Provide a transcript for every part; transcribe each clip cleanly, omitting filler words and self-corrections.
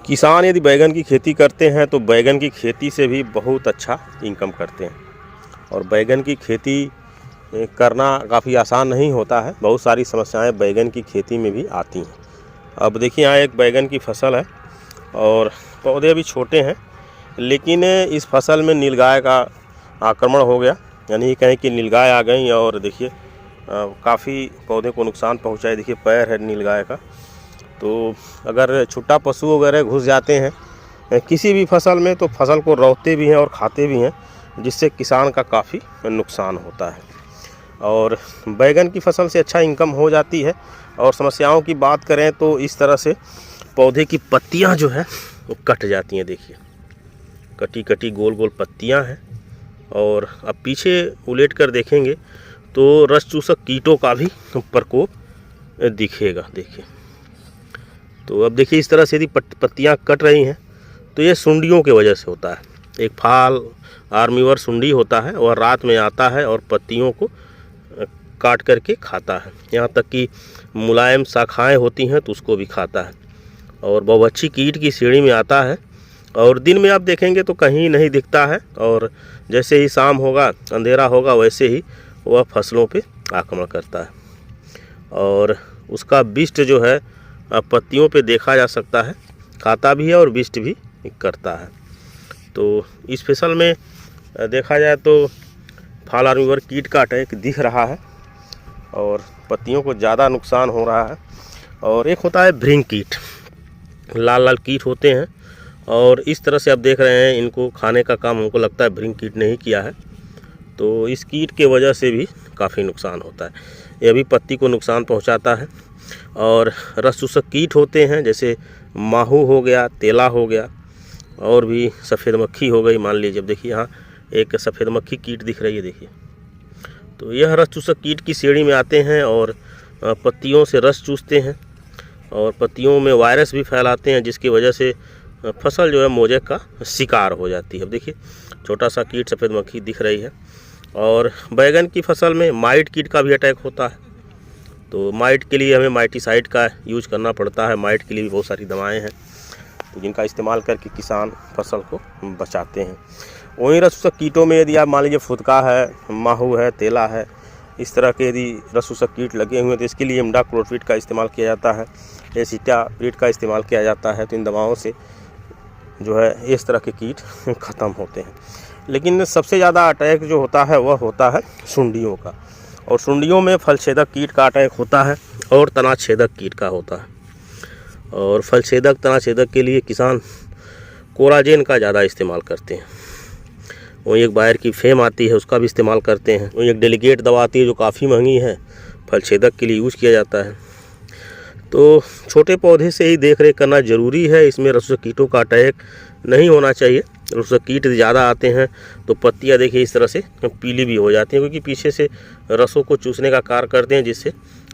किसान यदि बैगन की खेती करते हैं तो बैगन की खेती से भी बहुत अच्छा इनकम करते हैं। और बैगन की खेती करना काफ़ी आसान नहीं होता है, बहुत सारी समस्याएं बैगन की खेती में भी आती हैं। अब देखिए यहाँ एक बैगन की फसल है और पौधे अभी छोटे हैं, लेकिन इस फसल में नीलगाय का आक्रमण हो गया, यानी कहें कि नीलगाय आ गई और देखिए काफ़ी पौधे को नुकसान पहुँचाए। देखिए पैर है नीलगाय का। तो अगर छुट्टा पशु वगैरह घुस जाते हैं किसी भी फसल में तो फसल को रौंदते भी हैं और खाते भी हैं, जिससे किसान का काफ़ी नुकसान होता है। और बैगन की फसल से अच्छा इनकम हो जाती है। और समस्याओं की बात करें तो इस तरह से पौधे की पत्तियां जो है वो कट जाती हैं। देखिए कटी कटी गोल गोल पत्तियां हैं। और अब पीछे उलट कर देखेंगे तो रस चूसक कीटों का भी प्रकोप दिखेगा। देखिए तो अब देखिए इस तरह से यदि पत्तियां कट रही हैं तो ये सुंडियों के वजह से होता है। एक फाल आर्मीवर सुंडी होता है और रात में आता है और पत्तियों को काट करके खाता है। यहाँ तक कि मुलायम शाखाएं होती हैं तो उसको भी खाता है। और बहुभक्षी कीट की श्रेणी में आता है और दिन में आप देखेंगे तो कहीं नहीं दिखता है, और जैसे ही शाम होगा अंधेरा होगा वैसे ही वह फसलों पे आक्रमण करता है। और उसका विष्ट जो है पत्तियों पे देखा जा सकता है, खाता भी है और विष्ट भी करता है। तो इस फसल में देखा जाए तो फाल आर्मीवर कीट का अटैक दिख रहा है और पत्तियों को ज़्यादा नुकसान हो रहा है। और एक होता है भृंग कीट, लाल लाल कीट होते हैं और इस तरह से आप देख रहे हैं, इनको खाने का काम हमको लगता है भृंग कीट ने ही किया है। तो इस कीट के वजह से भी काफ़ी नुकसान होता है, यह भी पत्ती को नुकसान पहुंचाता है। और रस चूसक कीट होते हैं, जैसे माहू हो गया, तेला हो गया, और भी सफ़ेद मक्खी हो गई। मान लीजिए, अब देखिए यहाँ एक सफ़ेद मक्खी कीट दिख रही है। देखिए तो यह रस चूसक कीट की श्रेणी में आते हैं और पत्तियों से रस चूसते हैं और पत्तियों में वायरस भी फैलाते हैं, जिसकी वजह से फसल जो है मोजेक का शिकार हो जाती है। अब देखिए छोटा सा कीट सफ़ेद मक्खी दिख रही है। और बैगन की फसल में माइट कीट का भी अटैक होता है। तो माइट के लिए हमें माइटिसाइड का यूज करना पड़ता है। माइट के लिए भी बहुत सारी दवाएं हैं तो जिनका इस्तेमाल करके किसान फसल को बचाते हैं। वहीं रस चूसक कीटों में यदि आप मान लीजिए फुदका है, माहू है, तेला है, इस तरह के यदि रस चूसक कीट लगे हुए हैं तो इसके लिए इमिडाक्लोपीड का इस्तेमाल किया जाता है, एसिटाप्रिड का इस्तेमाल किया जाता है। तो इन दवाओं से जो है इस तरह के कीट ख़त्म होते हैं। लेकिन सबसे ज़्यादा अटैक जो होता है वह होता है सुंडियों का। और सुंडियों में फलछेदक कीट का अटैक होता है और तनाछेदक कीट का होता है। और फलछेदक तनाछेदक के लिए किसान कोराजेन का ज़्यादा इस्तेमाल करते हैं। वहीं एक बायर की फेम आती है, उसका भी इस्तेमाल करते हैं। वहीं एक डेलीगेट दवा आती है जो काफ़ी महंगी है, फलछेदक के लिए यूज़ किया जाता है। तो छोटे पौधे से ही देख रेख करना ज़रूरी है। इसमें रस चूसक कीटों का अटैक नहीं होना चाहिए। रस चूसक कीट ज़्यादा आते हैं तो पत्तियां देखिए इस तरह से पीली भी हो जाती हैं, क्योंकि पीछे से रसों को चूसने का कार्य करते हैं, जिससे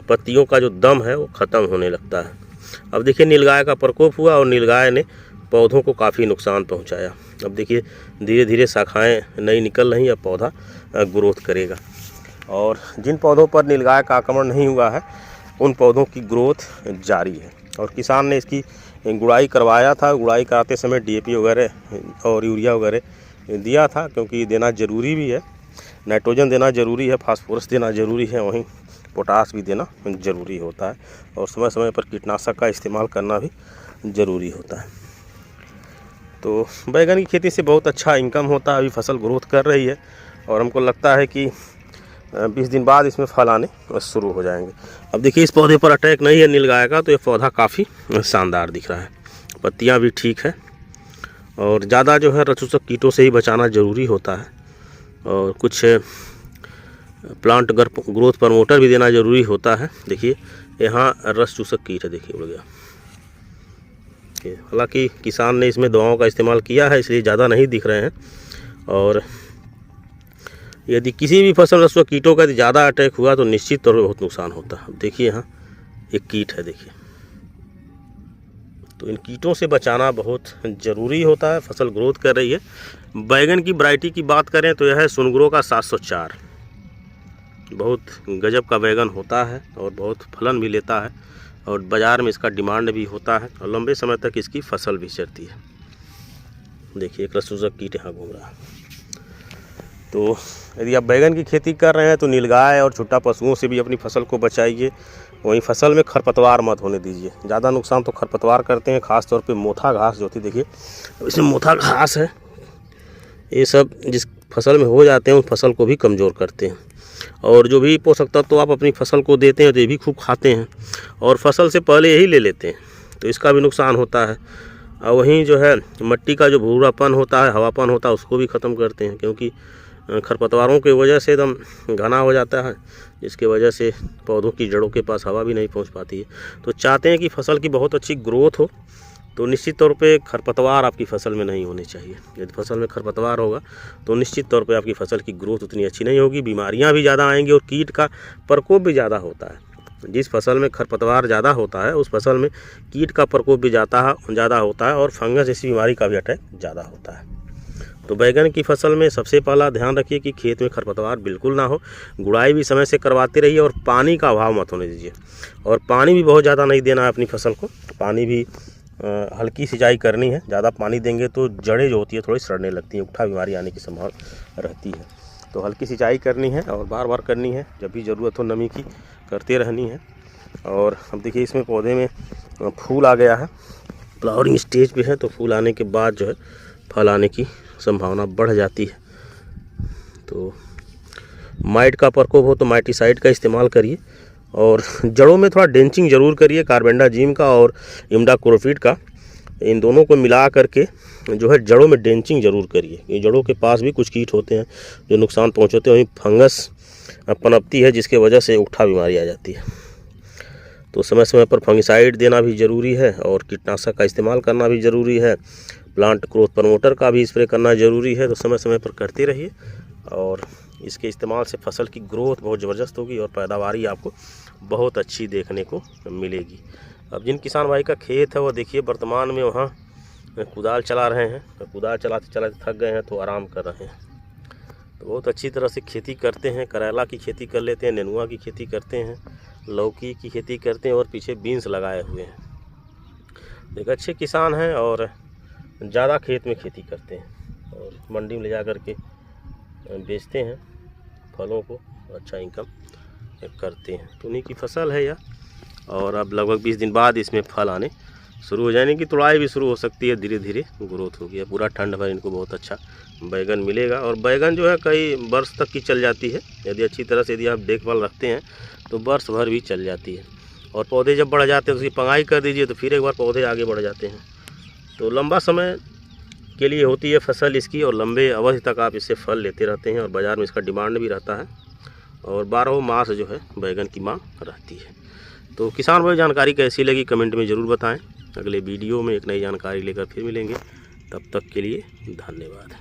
पत्तियों का जो दम है वो ख़त्म होने लगता है। अब देखिए नीलगाय का प्रकोप हुआ और नीलगाय ने पौधों को काफ़ी नुकसान पहुंचाया। अब देखिए धीरे धीरे शाखाएं नई निकल रही, अब पौधा ग्रोथ करेगा। और जिन पौधों पर नीलगाय का आक्रमण नहीं हुआ है उन पौधों की ग्रोथ जारी है। और किसान ने इसकी गुड़ाई करवाया था। गुड़ाई कराते समय डीएपी वगैरह और यूरिया वगैरह दिया था, क्योंकि देना ज़रूरी भी है। नाइट्रोजन देना ज़रूरी है, फास्फोरस देना ज़रूरी है, वहीं पोटास भी देना ज़रूरी होता है। और समय समय पर कीटनाशक का इस्तेमाल करना भी ज़रूरी होता है। तो बैगन की खेती से बहुत अच्छा इनकम होता है। अभी फसल ग्रोथ कर रही है और हमको लगता है कि 20 दिन बाद इसमें फल आने शुरू हो जाएंगे। अब देखिए इस पौधे पर अटैक नहीं है नीलगाय का, तो ये पौधा काफ़ी शानदार दिख रहा है। पत्तियां भी ठीक है। और ज़्यादा जो है रस चूसक कीटों से ही बचाना ज़रूरी होता है। और कुछ प्लांट ग्रोथ प्रमोटर भी देना ज़रूरी होता है। देखिए यहाँ रस चूसक कीट है, देखिए उड़ गया। हालांकि किसान ने इसमें दवाओं का इस्तेमाल किया है, इसलिए ज़्यादा नहीं दिख रहे हैं। और यदि किसी भी फसल रस चूसक कीटों का ज़्यादा अटैक हुआ तो निश्चित तौर पर बहुत नुकसान होता है। देखिए यहाँ एक कीट है, देखिए। तो इन कीटों से बचाना बहुत ज़रूरी होता है। फसल ग्रोथ कर रही है। बैगन की वैरायटी की बात करें तो यह है सुनग्रो का 704। बहुत गजब का बैगन होता है और बहुत फलन भी लेता है। और बाज़ार में इसका डिमांड भी होता है और लंबे समय तक इसकी फसल भी चलती है। देखिए एक रसूजक कीट यहाँ घूम रहा है। तो यदि आप बैगन की खेती कर रहे हैं तो नीलगाय और छुट्टा पशुओं से भी अपनी फसल को बचाइए। वहीं फसल में खरपतवार मत होने दीजिए। ज़्यादा नुकसान तो खरपतवार करते हैं, ख़ास तौर पे मोथा घास जो होती है। देखिए अब इसमें मोथा घास है, ये सब जिस फसल में हो जाते हैं उस फसल को भी कमज़ोर करते हैं। और जो भी पोषक तत्व तो आप अपनी फसल को देते हैं तो ये भी खूब खाते हैं और फसल से पहले यही ले लेते हैं, तो इसका भी नुकसान होता है। और वहीं जो है मिट्टी का जो भूरापन होता है, हवापन होता है, उसको भी ख़त्म करते हैं, क्योंकि खरपतवारों की वजह से एकदम घना हो जाता है, जिसकी वजह से पौधों की जड़ों के पास हवा भी नहीं पहुंच पाती है। तो चाहते हैं कि फसल की बहुत अच्छी ग्रोथ हो तो निश्चित तौर पे खरपतवार आपकी फसल में नहीं होने चाहिए। यदि फसल में खरपतवार होगा तो निश्चित तौर पे आपकी फसल की ग्रोथ उतनी अच्छी नहीं होगी, बीमारियां भी ज़्यादा आएंगी और कीट का प्रकोप भी ज़्यादा होता है। जिस फसल में खरपतवार ज़्यादा होता है उस फसल में कीट का प्रकोप भी ज़्यादा होता है और फंगस जैसी बीमारी का भी अटैक ज़्यादा होता है। तो बैगन की फसल में सबसे पहला ध्यान रखिए कि खेत में खरपतवार बिल्कुल ना हो। गुड़ाई भी समय से करवाते रहिए और पानी का अभाव मत होने दीजिए। और पानी भी बहुत ज़्यादा नहीं देना है अपनी फसल को। पानी भी हल्की सिंचाई करनी है। ज़्यादा पानी देंगे तो जड़ें जो होती है थोड़ी सड़ने लगती हैं, उकठा बीमारी आने की संभावना रहती है। तो हल्की सिंचाई करनी है और बार बार करनी है, जब भी ज़रूरत हो नमी की करते रहनी है। और अब देखिए इसमें पौधे में फूल आ गया है, फ्लावरिंग स्टेज पे है, तो फूल आने के बाद जो है फल आने की संभावना बढ़ जाती है। तो माइट का प्रकोप हो तो माइटिसाइड का इस्तेमाल करिए और जड़ों में थोड़ा डेंचिंग ज़रूर करिए, कार्बेंडाजिम का और इमिडाक्लोप्रिड का, इन दोनों को मिला करके जो है जड़ों में डेंचिंग ज़रूर करिए। ये जड़ों के पास भी कुछ कीट होते हैं जो नुकसान पहुंचाते हैं, वहीं फंगस पनपती है जिसके वजह से उकठा बीमारी आ जाती है। तो समय समय पर फंगिसाइड देना भी ज़रूरी है और कीटनाशक का इस्तेमाल करना भी ज़रूरी है। प्लांट ग्रोथ प्रमोटर का भी स्प्रे करना ज़रूरी है। तो समय समय पर करते रहिए और इसके इस्तेमाल से फसल की ग्रोथ बहुत ज़बरदस्त होगी और पैदावारी आपको बहुत अच्छी देखने को मिलेगी। अब जिन किसान भाई का खेत है वो देखिए वर्तमान में वहाँ कुदाल चला रहे हैं, तो कुदाल चलाते चलाते थक गए हैं तो आराम कर रहे हैं। तो बहुत अच्छी तरह से खेती करते हैं, करेला की खेती कर लेते हैं, नेनुआ की खेती करते हैं, लौकी की खेती करते हैं और पीछे बीन्स लगाए हुए हैं। एक अच्छे किसान हैं और ज़्यादा खेत में खेती करते हैं और मंडी में ले जा कर के बेचते हैं फलों को, अच्छा इनकम करते हैं। तो उन्हीं की फसल है यह। और अब लगभग 20 दिन बाद इसमें फल आने शुरू हो जाने की, तुड़ाई भी शुरू हो सकती है, धीरे धीरे ग्रोथ होगी। पूरा ठंड भर इनको बहुत अच्छा बैगन मिलेगा और बैगन जो है कई वर्ष तक की चल जाती है। यदि अच्छी तरह से यदि आप देखभाल रखते हैं तो वर्ष भर भी चल जाती है। और पौधे जब बढ़ जाते हैं तो उसकी पंगाई कर दीजिए तो फिर एक बार पौधे आगे बढ़ जाते हैं। तो लंबा समय के लिए होती है फसल इसकी और लंबे अवधि तक आप इससे फल लेते रहते हैं और बाज़ार में इसका डिमांड भी रहता है और 12 मास जो है बैगन की मांग रहती है। तो किसान भाई जानकारी कैसी लगी कमेंट में ज़रूर बताएं। अगले वीडियो में एक नई जानकारी लेकर फिर मिलेंगे, तब तक के लिए धन्यवाद।